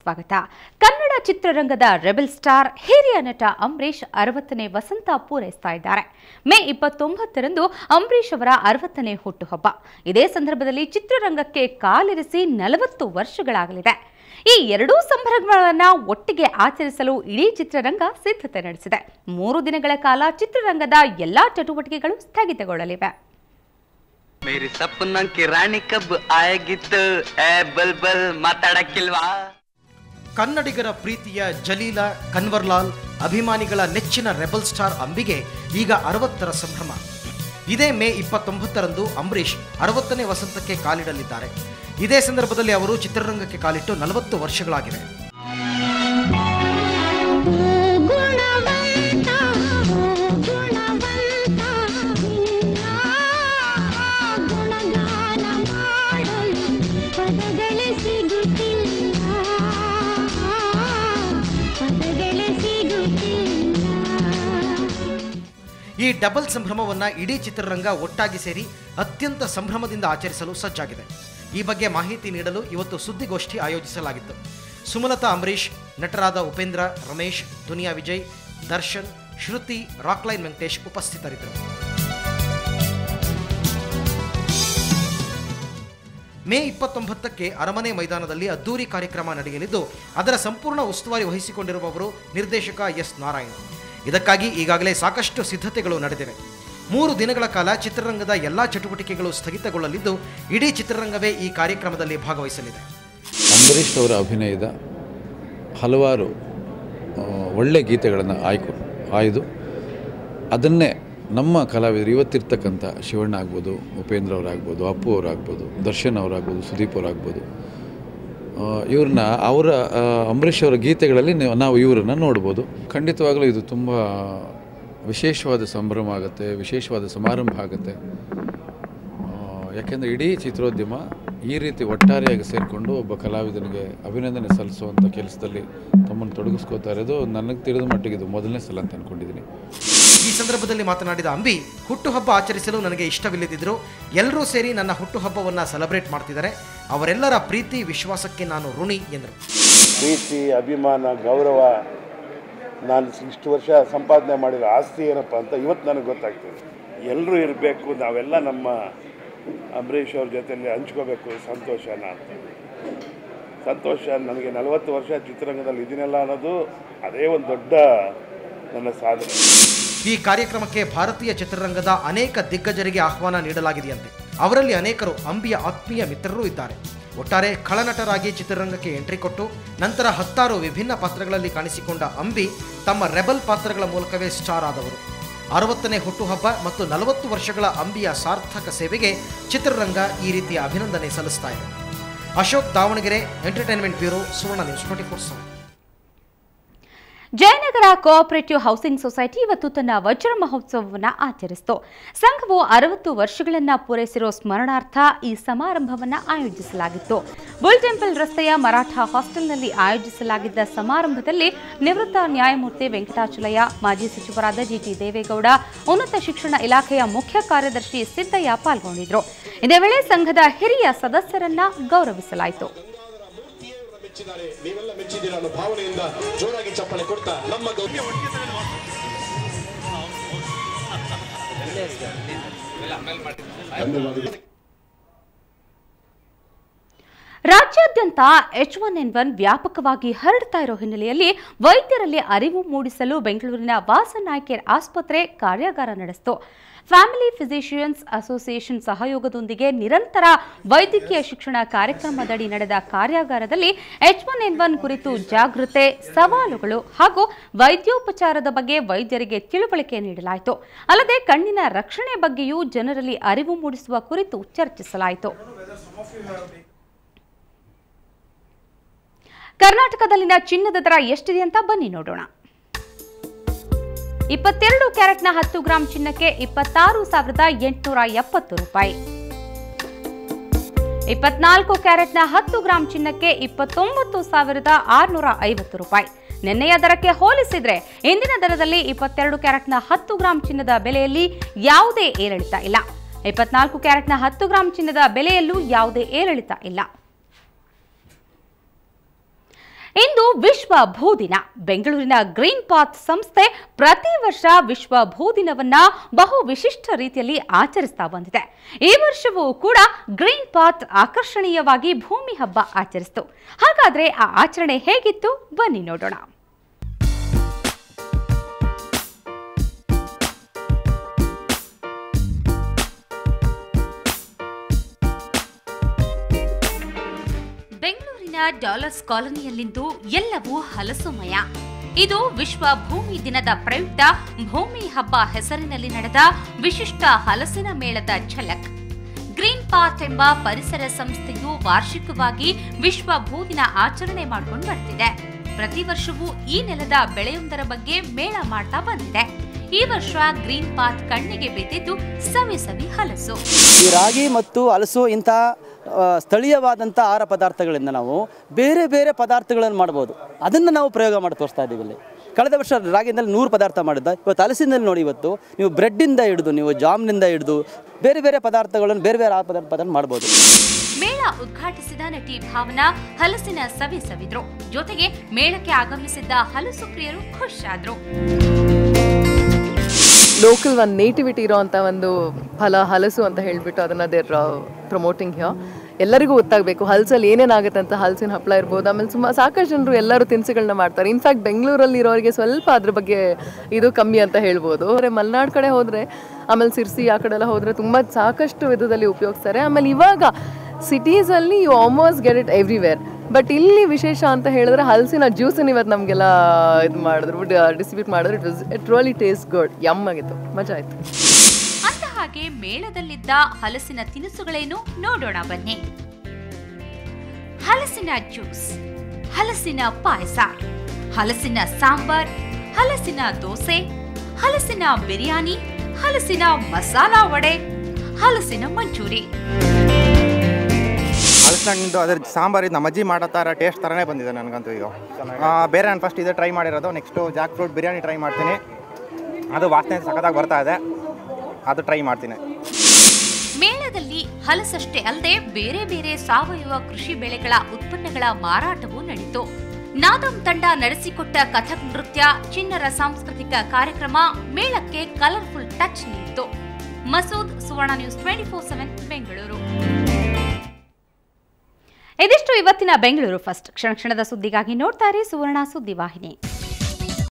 ಸ್ವಾಗತ. ಕನ್ನಡ ಚಿತ್ರರಂಗದ rebel star ಹಿರಿಯ ನಟ ಅಂಬರೀಶ್ 60ನೇ ವಸಂತ ಪೂರೈಸ್ತಾ ಇದ್ದಾರೆ. ಮೇ 29ರಂದು ಅಂಬರೀಶ್ ಅವರ 60ನೇ ಹುಟ್ಟುಹಬ್ಬ. ಇದೇ ಸಂದರ್ಭದಲ್ಲಿ ಚಿತ್ರರಂಗಕ್ಕೆ ಕಾಲಿರಿಸಿ 40 ವರ್ಷಗಳಾಗಲಿದೆ. ಈ ಎರಡೂ ಸಂಭ್ರಮಗಳನ್ನು ಒಟ್ಟಿಗೆ ಆಚರಿಸಲು ಇಡೀ ಚಿತ್ರರಂಗ ಸಿದ್ಧತೆ ನಡೆಸಿದೆ. 3 ದಿನಗಳ ಕಾಲ ಚಿತ್ರರಂಗದ ಎಲ್ಲಾ ಚಟುವಟಿಕೆಗಳು ಸ್ಥಗಿತಗೊಳ್ಳಲಿವೆ. मेरी सपना की रानी कब आएगी तो ए बलबल ಮಾತಾಡಕ್ಕಿಲ್ವಾ. ಕನ್ನಡಿಗರ ಪ್ರೀತಿಯ ಜಲೀಲ, ಕನ್ವರ್ಲಾಲ್ ಅಭಿಮಾನಿಗಳ ನೆಚ್ಚಿನ ರೆಬಲ್ ಸ್ಟಾರ್ ಅಂಬಿಗೆ ಈಗ 60ರ ಸಂಭ್ರಮ. ಇದೇ ಮೇ 29ರಂದು ಅಂಬರೀಶ್ 60ನೇ ವಸಂತಕ್ಕೆ ಕಾಲಿಡಲಿದ್ದಾರೆ. ಇದೇ ಸಂದರ್ಭದಲ್ಲಿ ಅವರು ಚಿತ್ರರಂಗಕ್ಕೆ ಕಾಲಿಟ್ಟು 40 ವರ್ಷಗಳಾಗಿವೆ. ಈ ಡಬಲ್ ಸಂಭ್ರಮವನ್ನು ಇಡೀ ಚಿತ್ರರಂಗ ಒಟ್ಟಾಗಿ ಸೇರಿ ಅತ್ಯಂತ ಸಂಭ್ರಮದಿಂದ ಆಚರಿಸಲು ಸಜ್ಜಾಗಿದೆ. ಈ ಬಗ್ಗೆ ಮಾಹಿತಿ ನೀಡಲು ಇವತ್ತು ಸುದ್ದಿಗೋಷ್ಠಿ ಆಯೋಜಿಸಲಾಗಿತ್ತು. ಸುಮಲತಾ ಅಂಬರೀಶ್, ನಟರಾದ ಉಪೇಂದ್ರ, ರಮೇಶ್, ದುನಿಯಾ ವಿಜಯ್, ದರ್ಶನ್, ಶ್ರುತಿ, ರಾಕ್ಲೈನ್ ವೆಂಕಟೇಶ್ ಉಪಸ್ಥಿತರಿದ್ದರು. ಮೇ 29ಕ್ಕೆ ಅರಮನೆ ಮೈದಾನದಲ್ಲಿ ಅದ್ದೂರಿ ಕಾರ್ಯಕ್ರಮ ನಡೆಯಲಿದ್ದು, ಅದರ ಸಂಪೂರ್ಣ ಉಸ್ತುವಾರಿ ವಹಿಸಿಕೊಂಡಿರುವವರು ನಿರ್ದೇಶಕ ಎಸ್ ನಾರಾಯಣ್. ಇದಕ್ಕಾಗಿ ಈಗಾಗಲೇ ಸಾಕಷ್ಟು ಸಿದ್ಧತೆಗಳು ನಡೆದಿವೆ. 3 ದಿನಗಳ ಕಾಲ ಚಿತ್ರರಂಗದ ಎಲ್ಲ ಚಟುವಟಿಕೆಗಳು ಸ್ಥಗಿತಗೊಳ್ಳಲಿದ್ದು, ಇಡೀ ಚಿತ್ರರಂಗವೇ ಈ ಕಾರ್ಯಕ್ರಮದಲ್ಲಿ ಭಾಗವಹಿಸಲಿದೆ. ಅಂಬರೀಶ್ ಅವರ ಅಭಿನಯದ ಹಲವಾರು ಒಳ್ಳೆ ಗೀತೆಗಳನ್ನು ಆಯ್ದು ಅದನ್ನೇ ನಮ್ಮ ಕಲಾವಿದರು ಇವತ್ತಿರ್ತಕ್ಕಂಥ ಶಿವಣ್ಣ ಆಗ್ಬೋದು, ಉಪೇಂದ್ರ ಅವರಾಗ್ಬೋದು, ಅಪ್ಪು ಅವರಾಗ್ಬೋದು, ದರ್ಶನ್ ಅವರಾಗ್ಬೋದು, ಸುದೀಪ್ ಅವರಾಗ್ಬೋದು, ಇವ್ರನ್ನ ಅವರ ಅಂಬರೀಷ್ ಅವರ ಗೀತೆಗಳಲ್ಲಿ ನಾವು ಇವರನ್ನು ನೋಡ್ಬೋದು. ಖಂಡಿತವಾಗಲೂ ಇದು ತುಂಬ ವಿಶೇಷವಾದ ಸಂಭ್ರಮ ಆಗುತ್ತೆ, ವಿಶೇಷವಾದ ಸಮಾರಂಭ ಆಗುತ್ತೆ. ಯಾಕೆಂದರೆ ಇಡೀ ಚಿತ್ರೋದ್ಯಮ ಈ ರೀತಿ ಒಟ್ಟಾರೆಯಾಗಿ ಸೇರಿಕೊಂಡು ಒಬ್ಬ ಕಲಾವಿದನಿಗೆ ಅಭಿನಂದನೆ ಸಲ್ಲಿಸುವಂಥ ಕೆಲಸದಲ್ಲಿ ತಮ್ಮನ್ನು ತೊಡಗಿಸ್ಕೋತಾ ಇರೋದು ನನಗೆ ತಿಳಿದ ಮಟ್ಟಿಗೆ ಇದು ಮೊದಲನೇ ಸಲ ಅಂತ ಅಂದ್ಕೊಂಡಿದ್ದೀನಿ. ಈ ಸಂದರ್ಭದಲ್ಲಿ ಮಾತನಾಡಿದ ಅಂಬಿ, ಹುಟ್ಟುಹಬ್ಬ ಆಚರಿಸಲು ನನಗೆ ಇಷ್ಟವಿಲ್ಲದಿದ್ದರೂ ಎಲ್ಲರೂ ಸೇರಿ ನನ್ನ ಹುಟ್ಟುಹಬ್ಬವನ್ನು ಸೆಲೆಬ್ರೇಟ್ ಮಾಡ್ತಿದ್ದಾರೆ. ಅವರೆಲ್ಲರ ಪ್ರೀತಿ ವಿಶ್ವಾಸಕ್ಕೆ ನಾನು ಋಣಿ ಎಂದರು. ಪ್ರೀತಿ, ಅಭಿಮಾನ, ಗೌರವ, ನಾನು ಇಷ್ಟು ವರ್ಷ ಸಂಪಾದನೆ ಮಾಡಿರೋ ಆಸ್ತಿ ಏನಪ್ಪ ಅಂತ ಇವತ್ತು ನನಗೆ ಗೊತ್ತಾಗ್ತದೆ. ಎಲ್ಲರೂ ಇರಬೇಕು, ನಾವೆಲ್ಲ ನಮ್ಮ ಅಂಬರೀಷ್ ಅವ್ರ ಜೊತೆಯಲ್ಲಿ ಹಂಚ್ಕೋಬೇಕು ಸಂತೋಷನ ಅಂತ. ಸಂತೋಷ ನನಗೆ 40 ವರ್ಷ ಚಿತ್ರರಂಗದಲ್ಲಿ ಇದನ್ನೆಲ್ಲ ಅನ್ನೋದು ಅದೇ ಒಂದು ದೊಡ್ಡ ನನ್ನ ಸಾಧನೆ. ಈ ಕಾರ್ಯಕ್ರಮಕ್ಕೆ ಭಾರತೀಯ ಚಿತ್ರರಂಗದ ಅನೇಕ ದಿಗ್ಗಜರಿಗೆ ಆಹ್ವಾನ ನೀಡಲಾಗಿದೆಯಂತೆ. ಅವರಲ್ಲಿ ಅನೇಕರು ಅಂಬಿಯ ಆತ್ಮೀಯ ಮಿತ್ರರೂ ಇದ್ದಾರೆ. ಒಟ್ಟಾರೆ ಖಳನಟರಾಗಿ ಚಿತ್ರರಂಗಕ್ಕೆ ಎಂಟ್ರಿ ಕೊಟ್ಟು ನಂತರ 10 ವಿಭಿನ್ನ ಪಾತ್ರಗಳಲ್ಲಿ ಕಾಣಿಸಿಕೊಂಡ ಅಂಬಿ ತಮ್ಮ ರೆಬಲ್ ಪಾತ್ರಗಳ ಮೂಲಕವೇ ಸ್ಟಾರ್ ಆದವರು. 60ನೇ ಹುಟ್ಟುಹಬ್ಬ ಮತ್ತು 40 ವರ್ಷಗಳ ಅಂಬಿಯ ಸಾರ್ಥಕ ಸೇವೆಗೆ ಚಿತ್ರರಂಗ ಈ ರೀತಿಯ ಅಭಿನಂದನೆ ಸಲ್ಲಿಸ್ತಾ ಇದೆ. Ashok, Davanagere, entertainment bureau, Suvarna news 24/7. Jayanagar cooperative housing society ಇವತ್ತು ತನ್ನ ವಜ್ರ ಮಹೋತ್ಸವವನ್ನು ಆಚರಿಸಿತು. ಸಂಘವು 60 ವರ್ಷಗಳನ್ನು ಪೂರೈಸಿರೋ ಸ್ಮರಣಾರ್ಥ ಈ ಸಮಾರಂಭವನ್ನು ಆಯೋಜಿಸಲಾಗಿತ್ತು. ಬುಲ್ ಟೆಂಪಲ್ ರಸ್ತೆಯ ಮರಾಠ ಹಾಸ್ಟೆಲ್ನಲ್ಲಿ ಆಯೋಜಿಸಲಾಗಿದ್ದ ಸಮಾರಂಭದಲ್ಲಿ ನಿವೃತ್ತ ನ್ಯಾಯಮೂರ್ತಿ ವೆಂಕಟಾಚಲಯ್ಯ, ಮಾಜಿ ಸಚಿವರಾದ ಜಿಟಿ ದೇವೇಗೌಡ, ಉನ್ನತ ಶಿಕ್ಷಣ ಇಲಾಖೆಯ ಮುಖ್ಯ ಕಾರ್ಯದರ್ಶಿ ಸಿದ್ದಯ್ಯ ಪಾಲ್ಗೊಂಡಿದ್ದರು. ಇದೇ ವೇಳೆ ಸಂಘದ ಹಿರಿಯ ಸದಸ್ಯರನ್ನ ಗೌರವಿಸಲಾಯಿತು. ನೀವೆಲ್ಲ ಮೆಚ್ಚಿದ್ದೀರ ಅನ್ನೋ ಭಾವನೆಯಿಂದ ಜೋರಾಗಿ ಚಪ್ಪಳೆ ಕೊಡ್ತಾ ನಮ್ಮ ರಾಜ್ಯಾದ್ಯಂತ H1N1 ವ್ಯಾಪಕವಾಗಿ ಹರಡ್ತಾ ಇರೋ ಹಿನ್ನೆಲೆಯಲ್ಲಿ ವೈದ್ಯರಲ್ಲಿ ಅರಿವು ಮೂಡಿಸಲು ಬೆಂಗಳೂರಿನ ವಾಸನ್ ಕೇರ್ ಆಸ್ಪತ್ರೆ ಕಾರ್ಯಾಗಾರ ನಡೆಸಿತು. ಫ್ಯಾಮಿಲಿ ಫಿಸಿಷಿಯನ್ಸ್ ಅಸೋಸಿಯೇಷನ್ ಸಹಯೋಗದೊಂದಿಗೆ ನಿರಂತರ ವೈದ್ಯಕೀಯ ಶಿಕ್ಷಣ ಕಾರ್ಯಕ್ರಮದಡಿ ನಡೆದ ಕಾರ್ಯಾಗಾರದಲ್ಲಿ H1N1 ಕುರಿತು ಜಾಗೃತೆ, ಸವಾಲುಗಳು ಹಾಗೂ ವೈದ್ಯೋಪಚಾರದ ಬಗ್ಗೆ ವೈದ್ಯರಿಗೆ ತಿಳುವಳಿಕೆ ನೀಡಲಾಯಿತು. ಅಲ್ಲದೆ ಕಣ್ಣಿನ ರಕ್ಷಣೆ ಬಗ್ಗೆಯೂ ಜನರಲ್ಲಿ ಅರಿವು ಮೂಡಿಸುವ ಕುರಿತು ಚರ್ಚಿಸಲಾಯಿತು. ಕರ್ನಾಟಕದಲ್ಲಿನ ಚಿನ್ನದ ದರ ಎಷ್ಟಿದೆ ಅಂತ ಬನ್ನಿ ನೋಡೋಣ. 22 ಕ್ಯಾರೆಟ್ನ 10 ಗ್ರಾಂ ಚಿನ್ನಕ್ಕೆ 26,870 ರೂಪಾಯಿ. 24 ಕ್ಯಾರೆಟ್ನ 10 ಗ್ರಾಂ ಚಿನ್ನಕ್ಕೆ 29,650 ರೂಪಾಯಿ. ನಿನ್ನೆಯ ದರಕ್ಕೆ ಹೋಲಿಸಿದರೆ ಇಂದಿನ ದರದಲ್ಲಿ 22 ಕ್ಯಾರೆಟ್ನ 10 ಗ್ರಾಂ ಚಿನ್ನದ ಬೆಲೆಯಲ್ಲಿ ಯಾವುದೇ ಏರಿಳಿತ ಇಲ್ಲ. 24 ಕ್ಯಾರೆಟ್ನ 10 ಗ್ರಾಂ ಚಿನ್ನದ ಬೆಲೆಯಲ್ಲೂ ಯಾವುದೇ ಏರಿಳಿತ ಇಲ್ಲ. ವಿಶ್ವ ಭೂದಿನ. ಬೆಂಗಳೂರಿನ ಗ್ರೀನ್ ಪಾತ್ ಸಂಸ್ಥೆ ಪ್ರತಿ ವರ್ಷ ವಿಶ್ವ ಭೂದಿನವನ್ನ ಬಹು ವಿಶಿಷ್ಟ ರೀತಿಯಲ್ಲಿ ಆಚರಿಸ್ತಾ ಬಂದಿದೆ. ಈ ವರ್ಷವೂ ಕೂಡ ಗ್ರೀನ್ ಪಾತ್ ಆಕರ್ಷಣೀಯವಾಗಿ ಭೂಮಿ ಹಬ್ಬ ಆಚರಿಸಿತು. ಹಾಗಾದ್ರೆ ಆ ಆಚರಣೆ ಹೇಗಿತ್ತು ಬನ್ನಿ ನೋಡೋಣ. ಬೆಂಗಳೂರಿನ ಡಾಲರ್ಸ್ ಕಾಲೋನಿಯಲ್ಲಿಂದು ಎಲ್ಲವೂ ಹಲಸುಮಯ. ಇದು ವಿಶ್ವ ಭೂಮಿ ದಿನದ ಪ್ರಯುಕ್ತ ಭೂಮಿ ಹಬ್ಬ ಹೆಸರಿನಲ್ಲಿ ನಡೆದ ವಿಶಿಷ್ಟ ಹಲಸಿನ ಮೇಳದ ಝಲಕ್. ಗ್ರೀನ್ ಪಾತ್ ಎಂಬ ಪರಿಸರ ಸಂಸ್ಥೆಯು ವಾರ್ಷಿಕವಾಗಿ ವಿಶ್ವ ಭೂದಿನ ಆಚರಣೆ ಮಾಡಿಕೊಂಡು ಬರ್ತಿದೆ. ಪ್ರತಿ ವರ್ಷವೂ ಈ ನೆಲದ ಬೆಳೆಯೊಂದರ ಬಗ್ಗೆ ಮೇಳ ಮಾಡ್ತಾ ಬಂದಿದೆ. ಈ ವರ್ಷ ಗ್ರೀನ್ ಪಾತ್ ಕಣ್ಣಿಗೆ ಬಿದ್ದಿದ್ದು ಸವಿ ಸವಿ ಹಲಸು. ಈ ರಾಗಿ ಮತ್ತು ಹಲಸು ಇಂಥ ಸ್ಥಳೀಯವಾದಂಥ ಆಹಾರ ಪದಾರ್ಥಗಳಿಂದ ನಾವು ಬೇರೆ ಬೇರೆ ಪದಾರ್ಥಗಳನ್ನು ಮಾಡ್ಬೋದು. ಅದನ್ನು ನಾವು ಪ್ರಯೋಗ ಮಾಡಿ ತೋರಿಸ್ತಾ ಇದ್ದೀವಿ ಇಲ್ಲಿ. ಕಳೆದ ವರ್ಷ ರಾಗಿನಲ್ಲಿ 100 ಪದಾರ್ಥ ಮಾಡಿದ್ದ. ಇವತ್ತು ಹಲಸಿನಲ್ಲಿ ನೋಡಿ, ಇವತ್ತು ನೀವು ಬ್ರೆಡ್ಡಿಂದ ಹಿಡಿದು ನೀವು ಜಾಮ್ನಿಂದ ಹಿಡಿದು ಬೇರೆ ಬೇರೆ ಪದಾರ್ಥಗಳನ್ನು ಬೇರೆ ಬೇರೆ ಆಹಾರ ಪದಾರ್ಥ ಮಾಡ್ಬೋದು. ಮೇಳ ಉದ್ಘಾಟಿಸಿದ ನಟಿ ಭಾವನಾ ಹಲಸಿನ ಸವಿ ಸವಿದ್ರು. ಜೊತೆಗೆ ಮೇಳಕ್ಕೆ ಆಗಮಿಸಿದ್ದ ಹಲಸು ಪ್ರಿಯರು ಖುಷಿಯಾದ್ರು. ಲೋಕಲ್ ಒಂದು ನೇಟಿವಿಟಿ ಇರೋವಂಥ ಒಂದು ಹಲಸು ಅಂತ ಹೇಳಿಬಿಟ್ಟು ಅದನ್ನು ದೇರ್ ಪ್ರಮೋಟಿಂಗ್ ಹಿಯರ್. ಎಲ್ಲರಿಗೂ ಗೊತ್ತಾಗಬೇಕು ಹಲಸಲ್ಲಿ ಏನೇನಾಗುತ್ತೆ ಅಂತ. ಹಲಸಿನ ಹಪ್ಪಳ ಇರ್ಬೋದು, ಆಮೇಲೆ ಸಾಕಷ್ಟು ಜನರು ಎಲ್ಲರೂ ತಿನಿಸುಗಳನ್ನ ಮಾಡ್ತಾರೆ. ಇನ್ಫ್ಯಾಕ್ಟ್ ಬೆಂಗಳೂರಲ್ಲಿ ಇರೋರಿಗೆ ಸ್ವಲ್ಪ ಅದ್ರ ಬಗ್ಗೆ ಇದು ಕಮ್ಮಿ ಅಂತ ಹೇಳ್ಬೋದು. ಮಲೆನಾಡು ಕಡೆ ಹೋದರೆ, ಆಮೇಲೆ ಸಿರ್ಸಿ ಆ ಕಡೆ ಎಲ್ಲ ಹೋದರೆ ತುಂಬ ಸಾಕಷ್ಟು ವಿಧದಲ್ಲಿ ಉಪಯೋಗಿಸ್ತಾರೆ. ಆಮೇಲೆ ಇವಾಗ ಸಿಟೀಸಲ್ಲಿ you almost get it everywhere. But ಇಲ್ಲಿ ವಿಶೇಷ ಅಂತ ಹೇಳಿದ್ರೆ ಹಲಸಿನ ಜ್ಯೂಸನ್ನು ಇವತ್ತು ನಮಗೆಲ್ಲ ಇದು ಮಾಡಿದ್ರು, ಡಿಸ್ಟ್ರಿಬ್ಯೂಟ್ ಮಾಡಿದ್ರು. It really taste good, yum ಆಗಿತ್ತು, ಮಜಾ ಆಯಿತು. ಅಂದ ಹಾಗೆ ಮೇಳದಲ್ಲಿದ್ದ ಹಲಸಿನ ತಿನಿಸುಗಳೇನು ನೋಡೋಣ ಬನ್ನಿ. ಹಲಸಿನ ಜ್ಯೂಸ್, ಹಲಸಿನ ಪಾಯಸ, ಹಲಸಿನ ಸಾಂಬಾರ್, ಹಲಸಿನ ದೋಸೆ, ಹಲಸಿನ ಬಿರಿಯಾನಿ, ಹಲಸಿನ ಮಸಾಲಾ ವಡೆ, ಹಲಸಿನ ಮಂಚೂರಿ. ಹಲಸಿನಣ್ಣು ಅದ್ರ ಸಾಂಬಾರು ನಮ್ಮ ಅಜ್ಜಿ ಮಾಡೋ ಥರ ಟೇಸ್ಟ್ ಥರನೇ ಬಂದಿದೆ ನನಗಂತೂ. ಈಗ ಬೇರೆ ನಾನು ಫಸ್ಟ್ ಇದೇ ಟ್ರೈ ಮಾಡಿರೋದು. Next Jack fruit biryani try ಮಾಡ್ತೀನಿ. ಅದು ವಾಸನೆ ಸಖತ್ತಾಗಿ ಬರ್ತಾ ಇದೆ, ಅದು ಟ್ರೈ ಮಾಡ್ತೀನಿ. ಮೇಳದಲ್ಲಿ ಹಲಸಷ್ಟೇ ಅಲ್ಲದೆ ಬೇರೆ ಬೇರೆ ಸಾವಯವ ಕೃಷಿ ಬೆಳೆಗಳ ಉತ್ಪನ್ನಗಳ ಮಾರಾಟವೂ ನಡೆಯಿತು. ನಾದಂ ತಂಡ ನಡೆಸಿಕೊಟ್ಟ ಕಥಕ್ ನೃತ್ಯ, ಚಿಣ್ಣರ ಸಾಂಸ್ಕೃತಿಕ ಕಾರ್ಯಕ್ರಮ ಮೇಳಕ್ಕೆ ಕಲರ್ಫುಲ್ ಟಚ್ ನೀಡಿತು. ಮಸೂದ್, ಸುವರ್ಣ ನ್ಯೂಸ್ 24/7 ಬೆಂಗಳೂರು. ಇದಿಷ್ಟು ಇವತ್ತಿನ ಬೆಂಗಳೂರು ಫಸ್ಟ್. ಕ್ಷಣ ಕ್ಷಣದ ಸುದ್ದಿಗಾಗಿ ನೋಡ್ತಾರೆ ಸುವರ್ಣ ಸುದ್ದಿವಾಹಿನಿ.